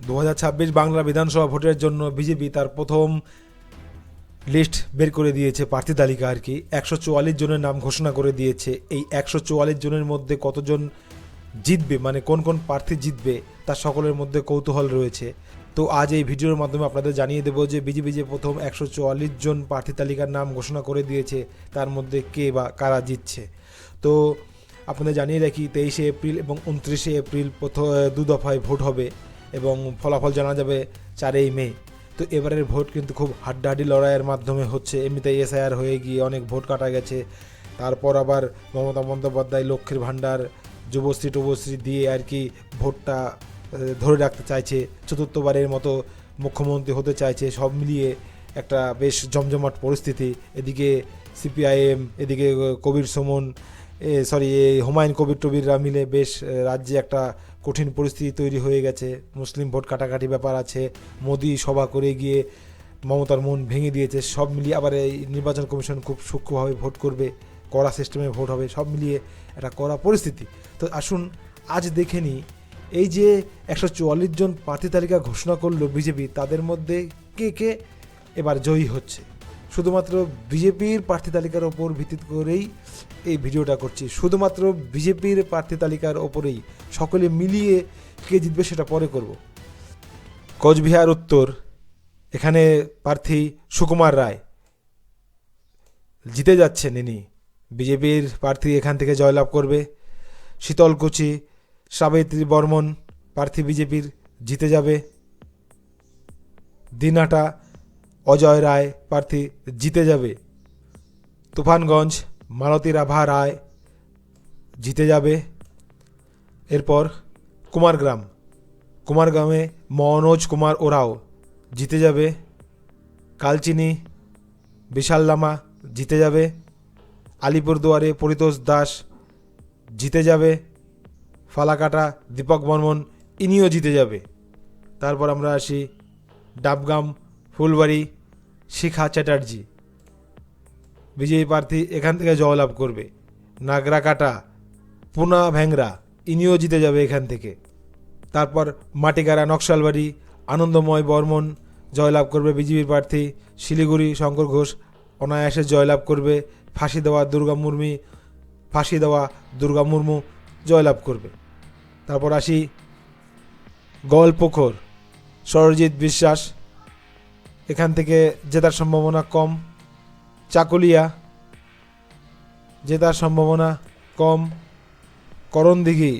2026 বাংলা বিধানসভা ভোটের জন্য বিজেপি তার প্রথম লিস্ট বের করে দিয়েছে, প্রার্থী তালিকা আর কি। 144 জনের নাম ঘোষণা করে দিয়েছে। এই 144 জনের মধ্যে কতজন জিতবে, মানে কোন কোন প্রার্থী জিতবে, তার সকলের মধ্যে কৌতূহল রয়েছে। তো আজ এই ভিডিওর মাধ্যমে আপনাদের জানিয়ে দেবো যে বিজেপি যে প্রথম 144 জন প্রার্থী তালিকার নাম ঘোষণা করে দিয়েছে, তার মধ্যে কে বা কারা জিতছে। তো আপনাদের জানিয়ে রাখি, 23শে এপ্রিল এবং 29শে এপ্রিল প্রথম দু দফায় ভোট হবে এবং ফলাফল জানা যাবে 4ই মে। তো এবারের ভোট কিন্তু খুব হাড্ডাহাড্ডি লড়াইয়ের মাধ্যমে হচ্ছে। এমনিতেই এসআইআর হয়ে গিয়ে অনেক ভোট কাটা গেছে, তারপর আবার মমতা বন্দ্যোপাধ্যায় লক্ষ্মীর ভাণ্ডার, যুবশ্রী টুবশ্রী দিয়ে আর কি ভোটটা ধরে রাখতে চাইছে, চতুর্থবারের মতো মুখ্যমন্ত্রী হতে চাইছে। সব মিলিয়ে একটা বেশ জমজমাট পরিস্থিতি। এদিকে সিপিআইএম, এদিকে কবির সুমন, হুমায়ুন কবির টবিররা মিলে বেশ রাজ্যে একটা কঠিন পরিস্থিতি তৈরি হয়ে গেছে। মুসলিম ভোট কাটাকাটি ব্যাপার আছে। মোদি সভা করে গিয়ে মমতার মন ভেঙে দিয়েছে। সব মিলিয়ে আবার এই নির্বাচন কমিশন খুব সূক্ষ্মভাবে ভোট করবে, কড়া সিস্টেমে ভোট হবে, সব মিলিয়ে একটা কড়া পরিস্থিতি। তো আসুন আজ দেখে নিই, এই যে 144 জন প্রার্থী তালিকা ঘোষণা করলো বিজেপি, তাদের মধ্যে কে কে এবার জয়ী হচ্ছে। শুধুমাত্র বিজেপির প্রার্থী তালিকার ওপর ভিত্তি করেই এই ভিডিওটা করছি, শুধুমাত্র বিজেপির প্রার্থী তালিকার ওপরেই। সকলে মিলিয়ে কে জিতবে সেটা পরে করব। কোচবিহার উত্তর, এখানে প্রার্থী সুকুমার রায় জিতে যাচ্ছেন। ইনি বিজেপির প্রার্থী, এখান থেকে জয়লাভ করবে। শীতলকুচি, সাবিত্রী বর্মন প্রার্থী বিজেপির, জিতে যাবে। দিনহাটা, অজয় রায় প্রার্থী, জিতে যাবে। তুফানগঞ্জ, মালতী রাভা রায় জিতে যাবে। এরপর কুমারগ্রামে মনোজ কুমার ওরাও জিতে যাবে। কালচিনি, বিশাল লামা জিতে যাবে। আলিপুরদুয়ারে পরিতোষ দাস জিতে যাবে। ফালাকাটা, দীপক বর্মন ইনিও জিতে যাবে। তারপর আমরা আসি ডাবগ্রাম, ফুলবাড়ি, শিখা চ্যাটার্জি বিজয়ী প্রার্থী, এখান থেকে জয়লাভ করবে। নাগরাকাটা, পুনা ভ্যাংরা ইনিও জিতে যাবে এখান থেকে। তারপর মাটিগাড়া, নকশালবাড়ি, আনন্দময় বর্মন জয়লাভ করবে বিজেপির প্রার্থী। শিলিগুড়ি, শঙ্কর ঘোষ অনায়াসে জয়লাভ করবে। ফাঁসি দেওয়া দুর্গা মুর্মু জয়লাভ করবে। তারপর আসি গোয়ালপুকুর, সরজিৎ বিশ্বাস এখান থেকে জেতার সম্ভাবনা কম। চাকুলিয়া, জেতার সম্ভাবনা কম। করণদিঘি,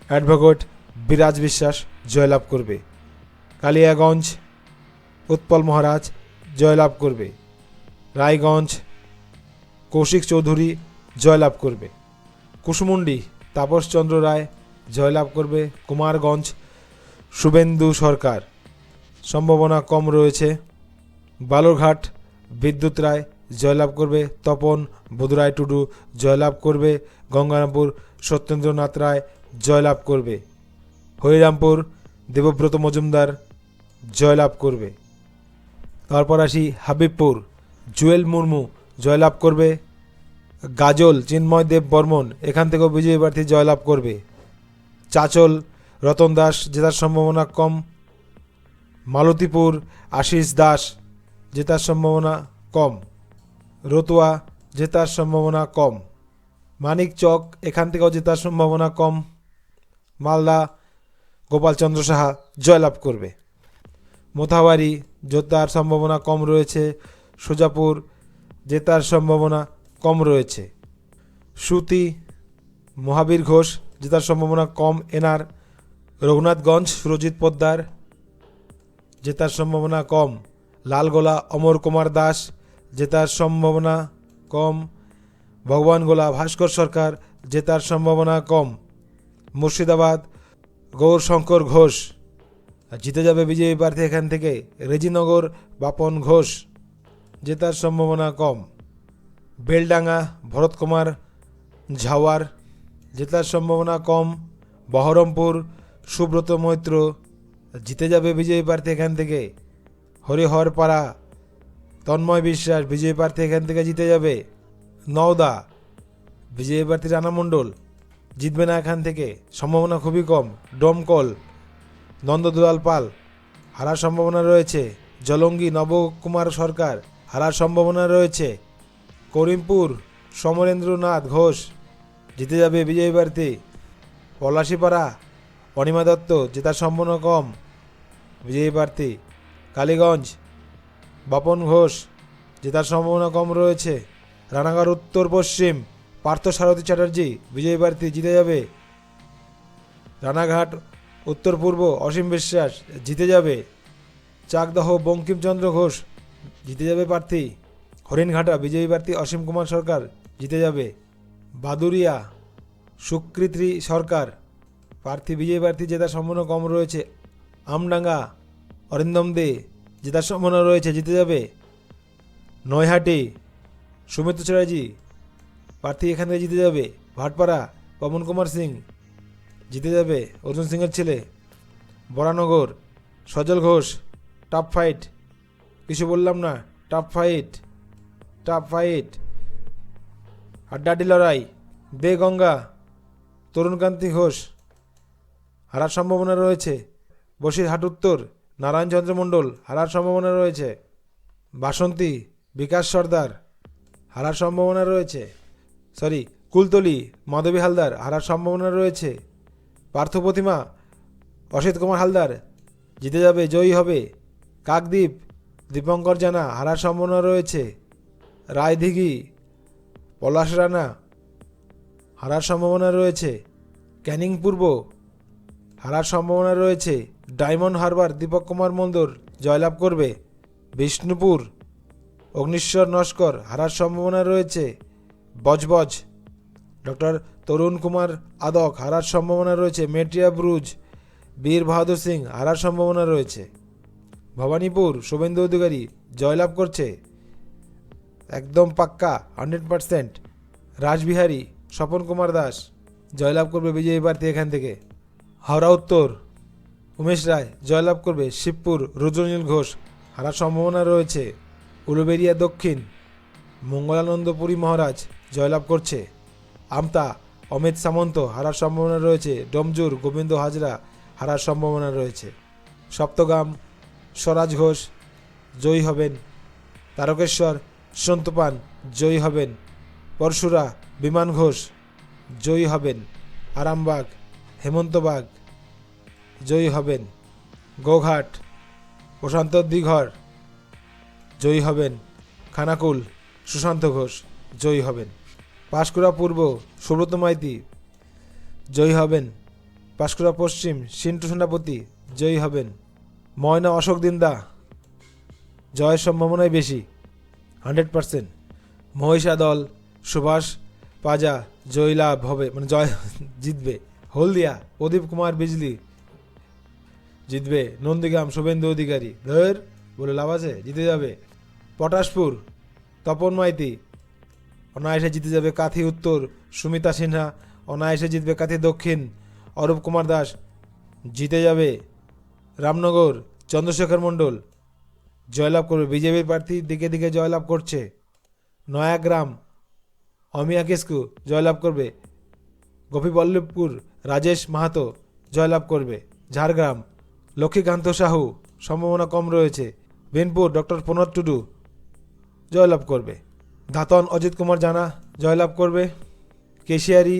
অ্যাডভোকেট বিরাজ বিশ্বাস জয়লাভ করবে। কালিয়াগঞ্জ, উৎপল মহারাজ জয়লাভ করবে। রায়গঞ্জ, কৌশিক চৌধুরী জয়লাভ করবে। কুশমুন্ডি, তাপসচন্দ্র রায় জয়লাভ করবে। কুমারগঞ্জ, শুভেন্দু সরকার সম্ভাবনা কম রয়েছে। বালুরঘাট, বিদ্যুৎ রায় জয়লাভ করবে। তপন বুধরায় টুডু জয়লাভ করবে। গঙ্গারামপুর, সত্যেন্দ্রনাথ রায় জয়লাভ করবে। হরিরামপুর, দেবব্রত মজুমদার জয়লাভ করবে। তারপর আসি হাবিবপুর, জুয়েল মুর্মু জয়লাভ করবে। গাজল, চিন্ময় দেব বর্মন এখান থেকেও বিজয়ী প্রার্থী জয়লাভ করবে। চাচল, রতন দাস জেতার সম্ভাবনা কম। মালতীপুর, আশিস দাস জেতার সম্ভাবনা কম। রতুয়া, জেতার সম্ভাবনা কম। মানিকচক, এখান থেকেও জেতার সম্ভাবনা কম। মালদা, গোপালচন্দ্র সাহা জয়লাভ করবে। মোথাবাড়ি, জেতার সম্ভাবনা কম রয়েছে। সুজাপুর, জেতার সম্ভাবনা কম রয়েছে। সুতি, মহাবীর ঘোষ জেতার সম্ভাবনা কম এনার। রঘুনাথগঞ্জ, সুরজিৎ পোদ্দার জেতার সম্ভাবনা কম। লালগোলা, অমর কুমার দাস জেতার সম্ভাবনা কম। ভগবানগোলা, ভাস্কর সরকার জেতার সম্ভাবনা কম। মুর্শিদাবাদ, গৌরশঙ্কর ঘোষ জিতে যাবে বিজেপি প্রার্থী এখান থেকে। রেজিনগর, বাপন ঘোষ জেতার সম্ভাবনা কম। বেলডাঙ্গা, ভরত কুমার ঝাওয়ার জেতার সম্ভাবনা কম। বহরমপুর, সুব্রত মৈত্র জিতে যাবে বিজয়ী প্রার্থী এখান থেকে। হরিহরপাড়া, তন্ময় বিশ্বাস বিজয়ী প্রার্থী এখান থেকে জিতে যাবে। নওদা, বিজয়ী প্রার্থী রানা মণ্ডল জিতবে না এখান থেকে, সম্ভাবনা খুবই কম। ডোমকল, নন্দদুলাল পাল হারার সম্ভাবনা রয়েছে। জলঙ্গি নবকুমার সরকার, হারার সম্ভাবনা রয়েছে। করিমপুর সমরেন্দ্রনাথ ঘোষ, জিতে যাবে বিজয়ী প্রার্থী। পলাশীপাড়া অনিমা দত্ত, জেতার সম্ভাবনা কম, বিজয়ী প্রার্থী। কালীগঞ্জ বাপন ঘোষ, জেতার সম্ভাবনা কম রয়েছে। রানাঘাট উত্তর পশ্চিম পার্থসারথী চ্যাটার্জি, বিজয়ী প্রার্থী, জিতে যাবে। রানাঘাট উত্তর পূর্ব অসীম বিশ্বাস, জিতে যাবে। চাকদহ বঙ্কিমচন্দ্র ঘোষ, জিতে যাবে প্রার্থী। হরিণঘাটা বিজয়ী প্রার্থী অসীম কুমার সরকার, জিতে যাবে। বাদুরিয়া সুকৃতি সরকার, প্রার্থী বিজয়ী প্রার্থী, জেতার সম্ভাবনা কম রয়েছে। আমডাঙ্গা অরিন্দম দে, জেতার সম্ভাবনা রয়েছে, জিতে যাবে। নৈহাটি সুমিত্র চ্যাটার্জি, প্রার্থী এখান থেকে জিতে যাবে। ভাটপাড়া পবন কুমার সিং, জিতে যাবে, অর্জুন সিংয়ের ছেলে। বরানগর সজল ঘোষ, টাফ ফাইট, কিছু বললাম না, টাফ ফাইট, টাফ ফাইট, হাড্ডাহাড্ডি লড়াই। বেগঙ্গা তরুণকান্তি ঘোষ, হারার সম্ভাবনা রয়েছে। বসিরহাট উত্তর নারায়ণ চন্দ্র মণ্ডল, হারার সম্ভাবনা রয়েছে। বাসন্তী বিকাশ সর্দার, হারার সম্ভাবনা রয়েছে। কুলতলি মাধবী হালদার, হারার সম্ভাবনা রয়েছে। পার্থ প্রতিমা অসিত কুমার হালদার, জিতে যাবে, জয়ী হবে। কাকদ্বীপ দীপঙ্কর জানা, হারার সম্ভাবনা রয়েছে। রায়দিঘি পলাশ রানা, হারার সম্ভাবনা রয়েছে। ক্যানিং পূর্ব, হারার সম্ভাবনা রয়েছে। ডায়মন্ড হারবার দীপক কুমার মন্দর, জয়লাভ করবে। বিষ্ণুপুর অগ্নিশ্বর নস্কর, হারার সম্ভাবনা রয়েছে। বজবজ ডক্টর তরুণ কুমার আদক, হারার সম্ভাবনা রয়েছে। মেটিয়া ব্রুজ বীর বাহাদুর সিং, হারার সম্ভাবনা রয়েছে। ভবানীপুর শুভেন্দু অধিকারী, জয়লাভ করছে, একদম পাক্কা 100%। রাসবিহারী স্বপন কুমার দাস, জয়লাভ করবে বিজয়ী প্রার্থী এখান থেকে। হাওড়া উত্তর উমেশ রায়, জয়লাভ করবে। শিবপুর রুদ্রনীল ঘোষ, হারার সম্ভাবনা রয়েছে। উলুবেরিয়া দক্ষিণ মঙ্গলানন্দপুরী মহারাজ, জয়লাভ করছে। আমতা অমিত সামন্ত, হারার সম্ভাবনা রয়েছে। ডমজুর গোবিন্দ হাজরা, হারার সম্ভাবনা রয়েছে। সপ্তগাম স্বরাজ ঘোষ, জয়ী হবেন। তারকেশ্বর সন্তুপান, জয়ী হবেন। পরশুরা বিমান ঘোষ, জয়ী হবেন। আরামবাগ হেমন্তবাগ, জয়ী হবেন। গোঘাট প্রশান্ত দিঘর, জয়ী হবেন। খানাকুল সুশান্ত ঘোষ, জয়ী হবেন। পাঁশকুড়া পূর্ব সুব্রত মাইতি, জয়ী হবেন। পাঁশকুড়া পশ্চিম সিন্টু সেনাপতি, জয়ী হবেন। ময়না অশোক দিন্দা, জয়ের সম্ভাবনাই বেশি, 100%। মহিষাদল সুভাষ পাজা, জয়লাভ হবে, মানে জয় জিতবে। হলদিয়া প্রদীপ কুমার বিজলি, জিতবে। নন্দীগ্রাম শুভেন্দু অধিকারী, ধর বলে লাভ আছে, জিতে যাবে। পটাশপুর তপন মাইতি, অনায়াসে জিতে যাবে। কাথি উত্তর সুমিতা সিনহা, অনায়াসে জিতবে। কাথি দক্ষিণ অরূপ কুমার দাস, জিতে যাবে। রামনগর চন্দ্রশেখর মণ্ডল, জয়লাভ করবে। বিজেপির প্রার্থী দিকে দিকে জয়লাভ করছে। নয়াগ্রাম অমিয়া কিস্কু, জয়লাভ করবে। গোপীবল্লভপুর রাজেশ মাহাতো, জয়লাভ করবে। ঝাড়গ্রাম লক্ষ্মীকান্ত সাহু, সম্ভাবনা কম রয়েছে। বিনপুর ডক্টর প্রণব টুডু, জয়লাভ করবে। দাঁতন অজিত কুমার জানা, জয়লাভ করবে। কেশিয়ারি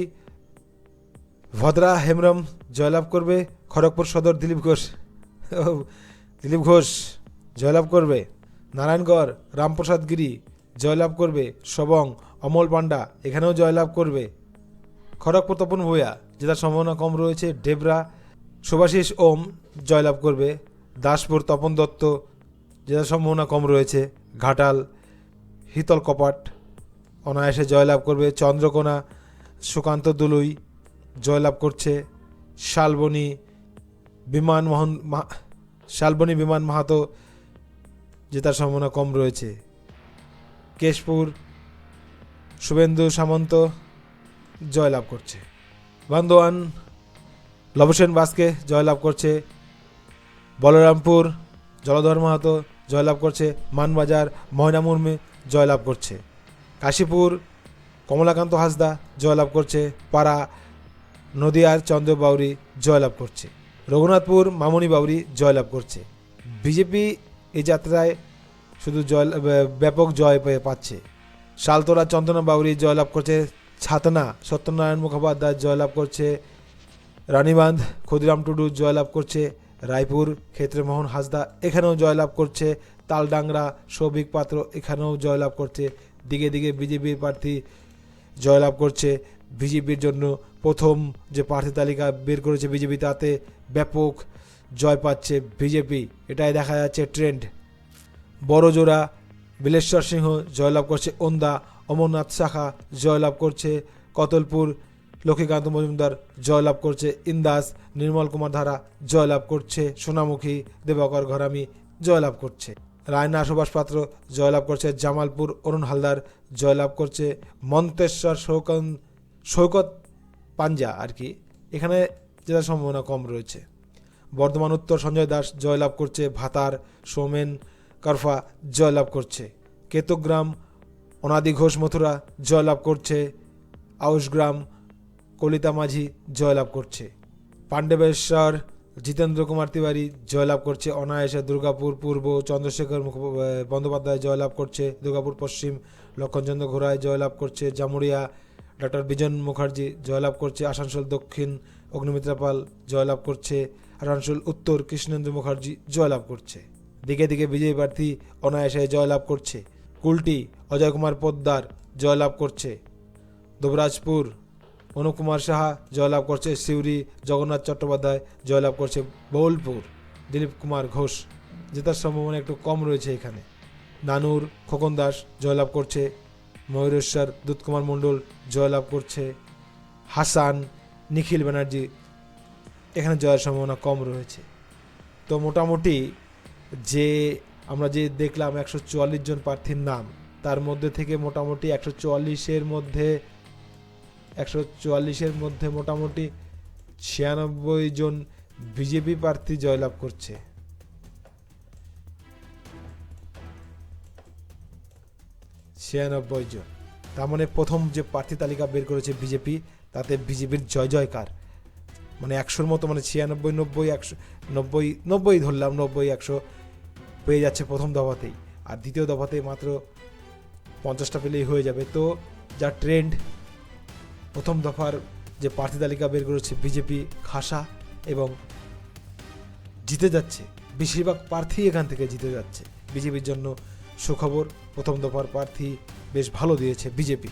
ভদ্রা হেমরম, জয়লাভ করবে। খড়গপুর সদর দিলীপ ঘোষ জয়লাভ করবে। নারায়ণগড় রামপ্রসাদ গিরি, জয়লাভ করবে। সবং অমল পান্ডা, এখানেও জয়লাভ করবে। খড়গপুর তপন ভূয়া, জেতার সম্ভাবনা কম রয়েছে। ডেবরা সুভাষিস ওম, জয়লাভ করবে। দাসপুর তপন দত্ত, জেতার সম্ভাবনা কম রয়েছে। ঘাটাল হিতল কপাট, অনায়াসে জয়লাভ করবে। চন্দ্রকোনা সুকান্ত দুলুই, জয়লাভ করছে। শালবনী বিমান মাহাতো, জেতার সম্ভাবনা কম রয়েছে। কেশপুর শুভেন্দু সামন্ত, জয়লাভ করছে। বান্দোয়ান লবসেন বাসকে, জয়লাভ করছে। বলরামপুর জলধর মাহাতো, জয়লাভ করছে। মানবাজার ময়না মুর্মু, জয়লাভ করছে। কাশীপুর কমলাকান্ত হাসদা, জয়লাভ করছে। পাড়া নদিয়ার চন্দ্র বাউরি, জয়লাভ করছে। রঘুনাথপুর মামনি বাউরি, জয়লাভ করছে। বিজেপি এই যাত্রায় শুধু ব্যাপক জয় পাচ্ছে। শালতোরা চন্দনা বাউরি জয়লাভ করছে ছাতনা, সত্যনারায়ণ মুখোপাধ্যায় জয়লাভ করছে রানীবাঁধ, ক্ষুদিরাম টুডু জয়লাভ করছে রায়পুর, ক্ষেত্রমোহন হাসদা এখানেও জয়লাভ করছে তালডাংরা, সৌভিক পাত্র এখানেও জয়লাভ করছে। দিকে দিকে বিজেপির প্রার্থী জয়লাভ করছে। বিজেপির জন্য প্রথম যে প্রার্থী তালিকা বের করেছে বিজেপি, তাতে ব্যাপক জয় পাচ্ছে বিজেপি, এটাই দেখা যাচ্ছে ট্রেন্ড। বড়জোড়া বিলেশ্বর সিংহ জয়লাভ করছে ওন্দা, অমরনাথ শাখা জয়লাভ করছে কতলপুর, লক্ষ্মীকান্ত মজুমদার জয়লাভ করছে ইন্দাস, নির্মল কুমার ধারা জয়লাভ করছে সোনামুখী, দেবাকর ঘরামি জয়লাভ করছে রায়না সুভাষ পাত্র জয়লাভ করছে জামালপুর, অরুণ হালদার জয়লাভ করছে মন্তেশ্বর, সৈকত পাঞ্জা আর কি, এখানে জেতার সম্ভাবনা কম রয়েছে। বর্ধমান উত্তর সঞ্জয় দাস জয়লাভ করছে ভাতার, সৌমেন করফা জয়লাভ করছে কেতুগ্রাম, অনাদি ঘোষ মথুরা জয়লাভ করছে আউশগ্রাম, কলিতা মাঝি জয়লাভ করছে পাণ্ডবেশ্বর, জিতেন্দ্র কুমার তিওয়ারি জয়লাভ করছে অনায়াসে দুর্গাপুর পূর্ব, চন্দ্রশেখর বন্দ্যোপাধ্যায় জয়লাভ করছে দুর্গাপুর পশ্চিম, লক্ষণচন্দ্র ঘোড়াই জয়লাভ করছে জামুরিয়া, ডক্টর বিজন মুখার্জি জয়লাভ করছে আসানসোল দক্ষিণ, অগ্নিমিত্রা পাল জয়লাভ করছে আসানসোল উত্তর, কৃষ্ণেন্দ্র মুখার্জি জয়লাভ করছে। দিকে দিকে বিজয়ী প্রার্থী অনায়াসে জয়লাভ করছে কুলটি, অজয় কুমার পোদ্দার জয়লাভ করছে দুবরাজপুর, অনুপ কুমার সাহা জয়লাভ করছে সিউড়ি, জগন্নাথ চট্টোপাধ্যায় জয়লাভ করছে বোলপুর, দিলীপ কুমার ঘোষ জেতার সম্ভাবনা একটু কম রয়েছে এখানে। নানুর খোকন দাস জয়লাভ করছে ময়ূরেশ্বর, দুধ কুমার মণ্ডল জয়লাভ করছে হাসান, নিখিল ব্যানার্জি এখানে জয়ের সম্ভাবনা কম রয়েছে। তো মোটামুটি যে আমরা যে দেখলাম 144 জন প্রার্থীর নাম, তার মধ্যে থেকে মোটামুটি 144-এর মধ্যে মোটামুটি 96 জন বিজেপি প্রার্থী জয়লাভ করছে। 96 জন, তার মানে প্রথম যে প্রার্থী তালিকা বের করেছে বিজেপি, তাতে বিজেপির জয় জয়কার, মানে 100-র মতো, মানে 96, 90, 100, 90 ধরলাম, 90, 100 পেয়ে যাচ্ছে প্রথম দফাতেই, আর দ্বিতীয় দফাতে মাত্র 50টা পেলেই হয়ে যাবে। তো যা ট্রেন্ড, প্রথম দফার যে প্রার্থী তালিকা বের করেছে বিজেপি খাসা এবং জিতে যাচ্ছে, বেশিরভাগ প্রার্থী এখান থেকে জিতে যাচ্ছে। বিজেপির জন্য সুখবর, প্রথম দফার প্রার্থী বেশ ভালো দিয়েছে বিজেপি।